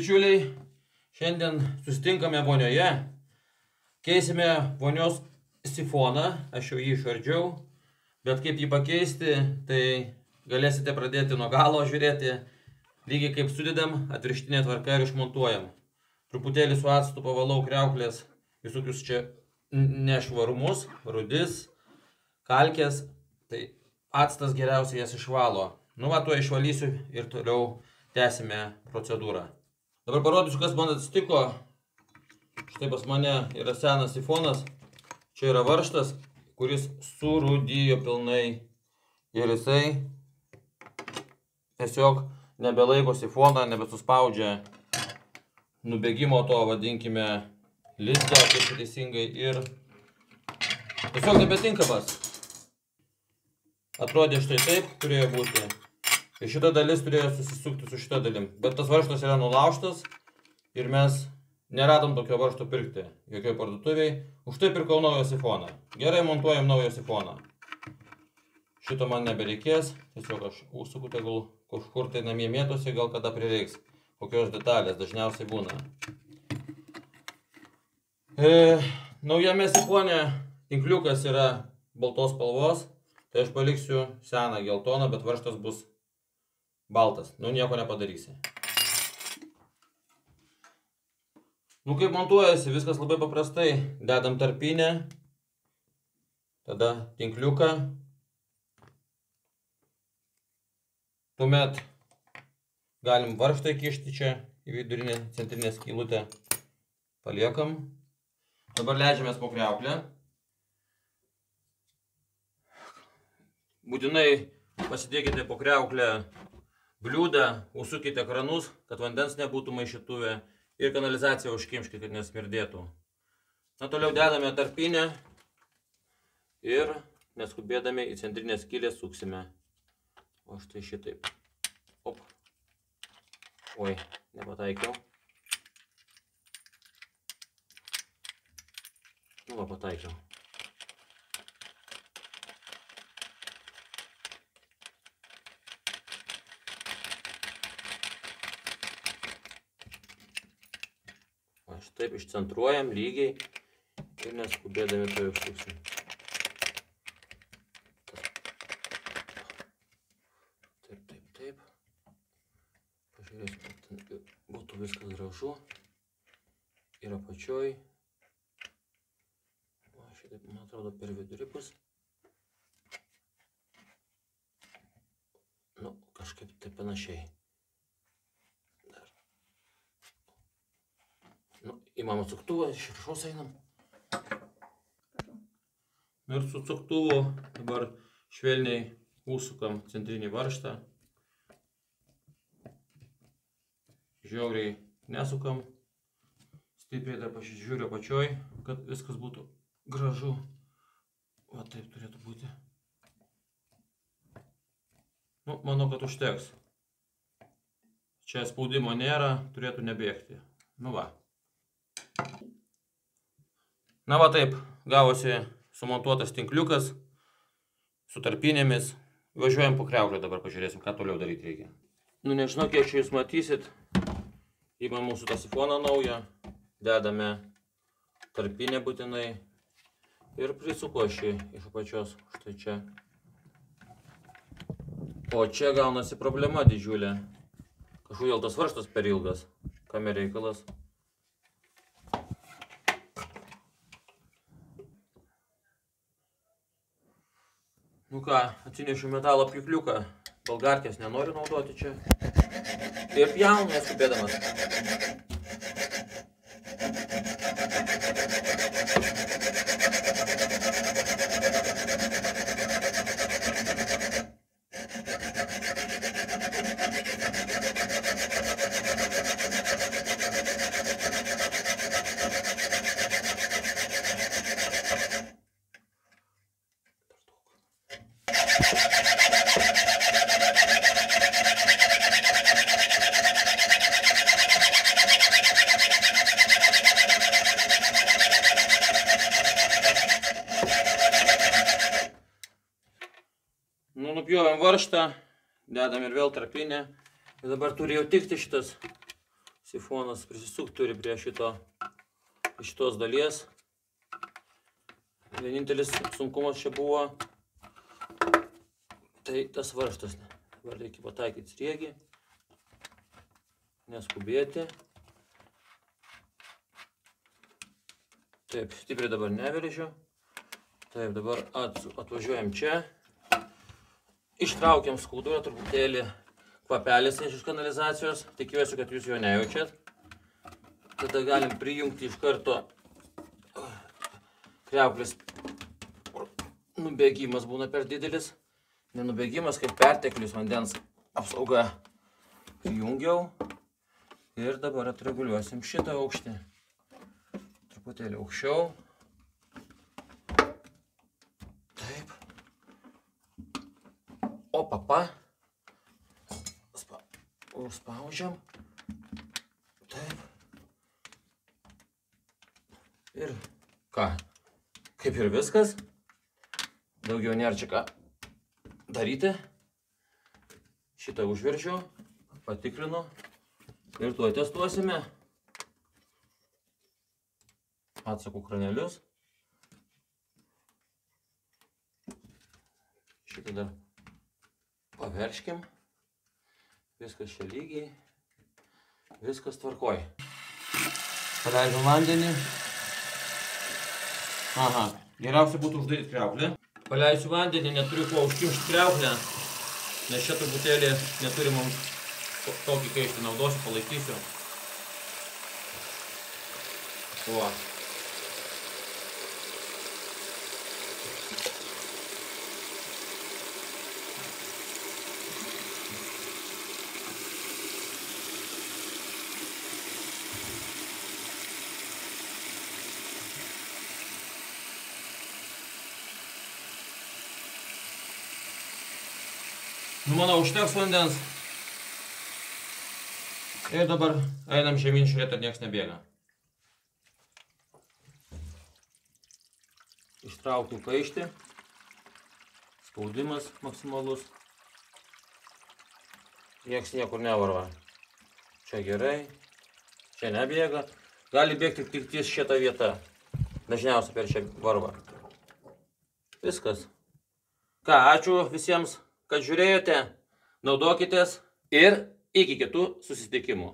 bičiuliai, šiandien susitinkame vonioje, keisime vonios sifoną, aš jau jį išardžiau, bet kaip jį pakeisti, tai galėsite pradėti nuo galo žiūrėti, lygiai kaip sudedam, atvirkštinė tvarka ir išmontuojam. Truputėlį su actu pavalau kriauklės visokius čia nešvarumus, rudis, kalkės, tai actas geriausiai jas išvalo. Nu va, tuo išvalysiu ir toliau tęsime procedūrą. Dabar parodysiu, kas man atsitiko. Štai pas mane yra senas sifonas. Čia yra varžtas, kuris surūdijo pilnai. Ir jisai tiesiog nebelaiko sifoną, nebesuspaudžia nubėgimo to, vadinkime, lizdo, kaip teisingai. Ir tiesiog nebetinkamas. Atrodė štai taip, turėjo būti. Ir šita dalis turėjo susisukti su šita dalim. Bet tas varžtas yra nulaužtas ir mes neradom tokio varžto pirkti jokioj parduotuviai. Už tai pirkau naują sifoną. Gerai, montuojam naują sifoną. Šito man nebereikės. Tiesiog aš užsuku tegul kažkur tai namie mėtosi, gal kada prireiks. Kokios detalės dažniausiai būna. Naujame sifone tinkliukas yra baltos spalvos. Tai aš paliksiu seną geltoną, bet varžtas bus baltas. Nu, nieko nepadarysi. Nu, kaip montuojasi, viskas labai paprastai. Dedam tarpinę, tada tinkliuką. Tuomet galim varžtą įkišti čia į vidurinę centrinę skylutę. Paliekam. Dabar leidžiamės po kriauklę. Būtinai pasidėkite po kriauklę bliūdą, užsukite kranus, kad vandens nebūtų maišytuvė ir kanalizaciją užkimškite, kad nesmirdėtų. Na, toliau dedame tarpinę ir neskubėdami į centrinę skylę suksime. O štai šitaip. Op. Oi, nepataikiau. Nu, va, pataikiau. Štaip išcentruojam lygiai ir neskubėdami to užsuksim. Taip. Pažiūrėsim, kad ten būtų viskas gražu. Ir apačioj. O, šitaip, man atrodo, per vidurį bus. Nu, kažkaip taip panašiai. Įmam atsuktuvą, iš viršaus einam. Ir su atsuktuvu dabar švelniai užsukam centrinį varžtą. Žiauriai nesukam. Stipriai dar pasižiūriu apačioj, kad viskas būtų gražu. Va taip turėtų būti. Nu, manau, kad užteks. Čia spaudimo nėra, turėtų nebėgti. Nu va. Na va taip, gavosi sumontuotas tinkliukas su tarpinėmis. Važiuojam po kriauklę, dabar pažiūrėsim, ką toliau daryti reikia. Nu, nežinau, kiek čia jūs matysit. Įmam mūsų tą sifoną naują, dedame tarpinę būtinai ir prisuku aš jį iš apačios, štai čia. O čia gaunasi problema didžiulė. Kažkodėl tas varžtas per ilgas, kame reikalas. Nu ką, atsinešiu metalo pjūkliuką, bolgarkės nenoriu naudoti čia. Ir pjaunu neskubėdamas. Nupjovėm varžtą, dedam ir vėl tarpinę. Ir dabar turi jau tikti šitas sifonas prisisukti turi prie šitos dalies. Vienintelis sunkumas čia buvo, tai tas varžtas. Dabar reikia pataikyti sriegį, neskubėti. Taip, stipriai dabar neveržiu. Taip, dabar atvažiuojam čia. Ištraukiam skaudurą, truputėlį kvapelis iš kanalizacijos. Tikiuosi, kad jūs jo nejaučiat. Tada galim prijungti iš karto kriauklės. Nubėgimas būna per didelis. Nenubėgimas, kaip perteklius vandens apsauga. Prijungiau. Ir dabar atreguliuosim šitą aukštį. Truputėlį aukščiau. Taip. O papa. Užspaudžiam. Taip. Ir ką? Kaip ir viskas. Daugiau nėra čia ką daryti. Šitą užverčiu. Patikrinu. Ir tuo testuosime. Atsakų kranelius. Šitą dar paverškim. Viskas čia lygiai. Viskas tvarkoj. Paleidžiu vandenį. Aha, geriausia būtų uždaryti kriauklę. Paleisiu vandenį, neturiu kuo užkimšti kriauklę, nes čia truputėlį neturi mums tokį kaištį, naudosiu, palaikysiu. O. Nu, manau, užteks vandens. Ir dabar einam žemyn žiūrėti, ar nieks nebėga. Ištraukiu kaištį. Spaudimas maksimalus. Nieks niekur nevarva. Čia gerai. Čia nebėga. Gali bėgti tik ties šitą vietą. Dažniausiai per čia varva. Viskas. Ką, ačiū visiems, kad žiūrėjote, naudokitės ir iki kitų susitikimų.